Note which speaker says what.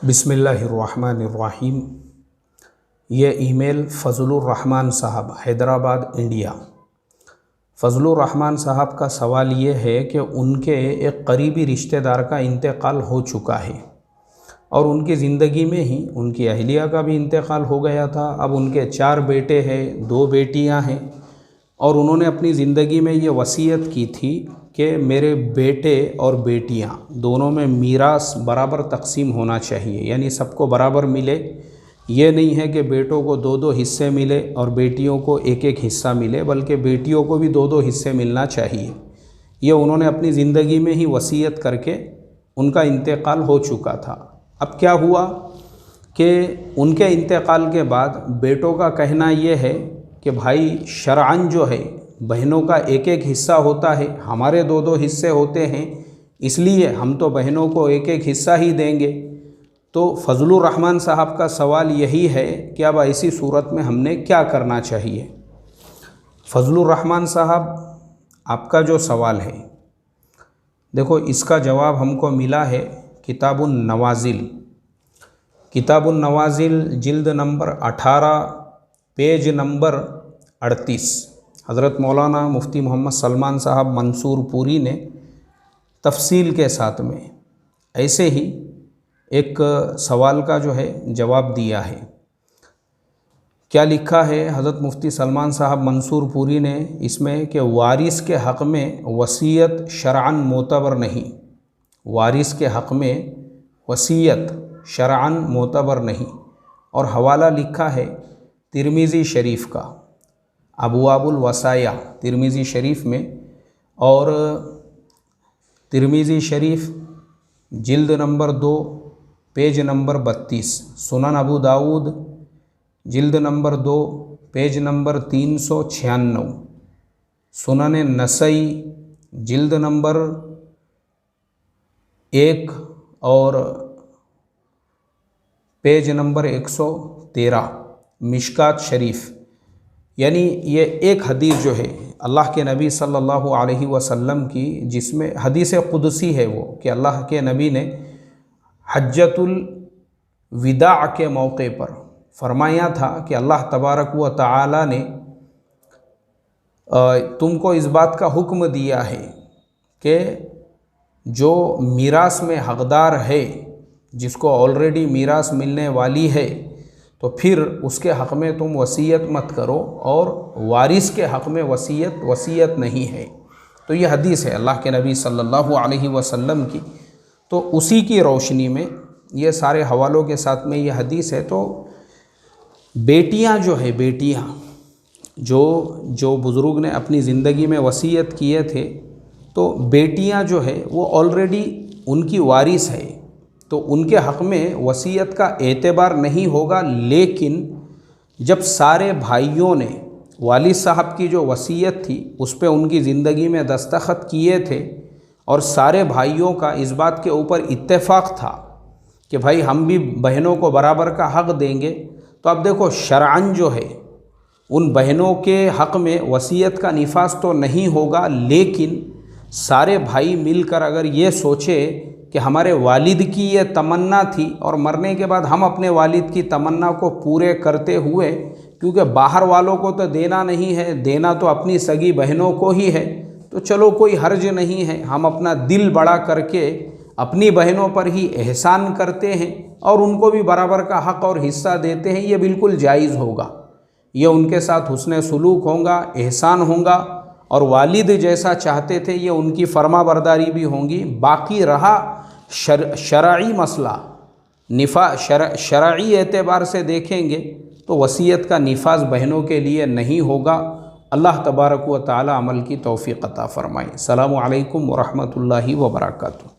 Speaker 1: बिस्मिल्लाहिर्रहमानिर्रहीम। ये ईमेल फ़ज़लुर्रहमान साहब हैदराबाद इंडिया। फ़ज़लुर्रहमान साहब का सवाल ये है कि उनके एक करीबी रिश्तेदार का इंतकाल हो चुका है और उनकी ज़िंदगी में ही उनकी अहलिया का भी इंतकाल हो गया था। अब उनके 4 बेटे हैं, 2 बेटियां हैं और उन्होंने अपनी ज़िंदगी में ये वसीयत की थी कि मेरे बेटे और बेटियां दोनों में मीरास बराबर तकसीम होना चाहिए, यानी सबको बराबर मिले। ये नहीं है कि बेटों को 2-2 हिस्से मिले और बेटियों को 1-1 हिस्सा मिले, बल्कि बेटियों को भी 2-2 हिस्से मिलना चाहिए। ये उन्होंने अपनी ज़िंदगी में ही वसीयत करके उनका इंतकाल हो चुका था। अब क्या हुआ कि उनके इंतकाल के बाद बेटों का कहना ये है कि भाई शरअन जो है बहनों का 1-1 हिस्सा होता है, हमारे 2-2 हिस्से होते हैं, इसलिए हम तो बहनों को 1-1 हिस्सा ही देंगे। तो फ़ज़लुर्रहमान साहब का सवाल यही है कि अब ऐसी सूरत में हमने क्या करना चाहिए। फ़ज़लुर्रहमान साहब, आपका जो सवाल है, देखो इसका जवाब हमको मिला है किताबुन नवाज़िल। किताबुन नवाज़िल जिल्द नंबर 18 पेज नंबर 38 हज़रत मौलाना मुफ्ती मोहम्मद सलमान साहब मंसूर पूरी ने तफसील के साथ में ऐसे ही एक सवाल का जो है जवाब दिया है। क्या लिखा है हज़रत मुफ्ती सलमान साहब मंसूर पूरी ने इसमें कि वारिस के हक़ में वसीयत शरअन मोतबर नहीं, वारिस के हक़ में वसीयत शरअन मोतबर नहीं। और हवाला लिखा है तिर्मिज़ी शरीफ का, अबवाबुल वसाया तिर्मिज़ी शरीफ में, और तिर्मिज़ी शरीफ जिल्द नंबर 2 पेज नंबर 32, सुनन अबू दाऊद जिल्द नंबर 2 पेज नंबर 396, सुनन नसई जिल्द नंबर 1 और पेज नंबर 113, मिशकात शरीफ। यानी ये एक हदीस जो है अल्लाह के नबी सल्लल्लाहु अलैहि वसल्लम की, जिसमें हदीस कुदसी है वो, कि अल्लाह के नबी ने हज्जतुल विदा के मौके पर फरमाया था कि अल्लाह तबारक व तआला ने तुमको इस बात का हुक्म दिया है कि जो मीरास में हक़दार है, जिसको ऑलरेडी मीरास मिलने वाली है, तो फिर उसके हक़ में तुम वसीयत मत करो और वारिस के हक़ में वसीयत नहीं है। तो ये हदीस है अल्लाह के नबी सल्लल्लाहु अलैहि वसल्लम की। तो उसी की रोशनी में ये सारे हवालों के साथ में ये हदीस है। तो बेटियां जो है, बेटियां जो बुज़ुर्ग ने अपनी ज़िंदगी में वसीयत किए थे, तो बेटियां जो है वो ऑलरेडी उनकी वारिस है, तो उनके हक़ में वसीयत का एतबार नहीं होगा। लेकिन जब सारे भाइयों ने वालिद साहब की जो वसीयत थी उस पे उनकी ज़िंदगी में दस्तखत किए थे और सारे भाइयों का इस बात के ऊपर इत्तेफाक था कि भाई हम भी बहनों को बराबर का हक़ देंगे, तो अब देखो शरअन जो है उन बहनों के हक़ में वसीयत का निफाज तो नहीं होगा, लेकिन सारे भाई मिलकर अगर ये सोचे कि हमारे वालिद की ये तमन्ना थी और मरने के बाद हम अपने वालिद की तमन्ना को पूरे करते हुए, क्योंकि बाहर वालों को तो देना नहीं है, देना तो अपनी सगी बहनों को ही है, तो चलो कोई हर्ज नहीं है, हम अपना दिल बड़ा करके अपनी बहनों पर ही एहसान करते हैं और उनको भी बराबर का हक़ और हिस्सा देते हैं। ये बिल्कुल जायज़ होगा, ये उनके साथ हुस्न सलूक होगा, एहसान होगा और वालिद जैसा चाहते थे ये उनकी फरमाबरदारी भी होंगी। बाकी रहा शरई मसला, शरई एतबार से देखेंगे तो वसीयत का निफाज बहनों के लिए नहीं होगा। अल्लाह तबारक व तआला अमल की तौफीक अता फ़रमाए। अस्सलामु अलैकुम व रहमतुल्लाहि व बरकातुहू।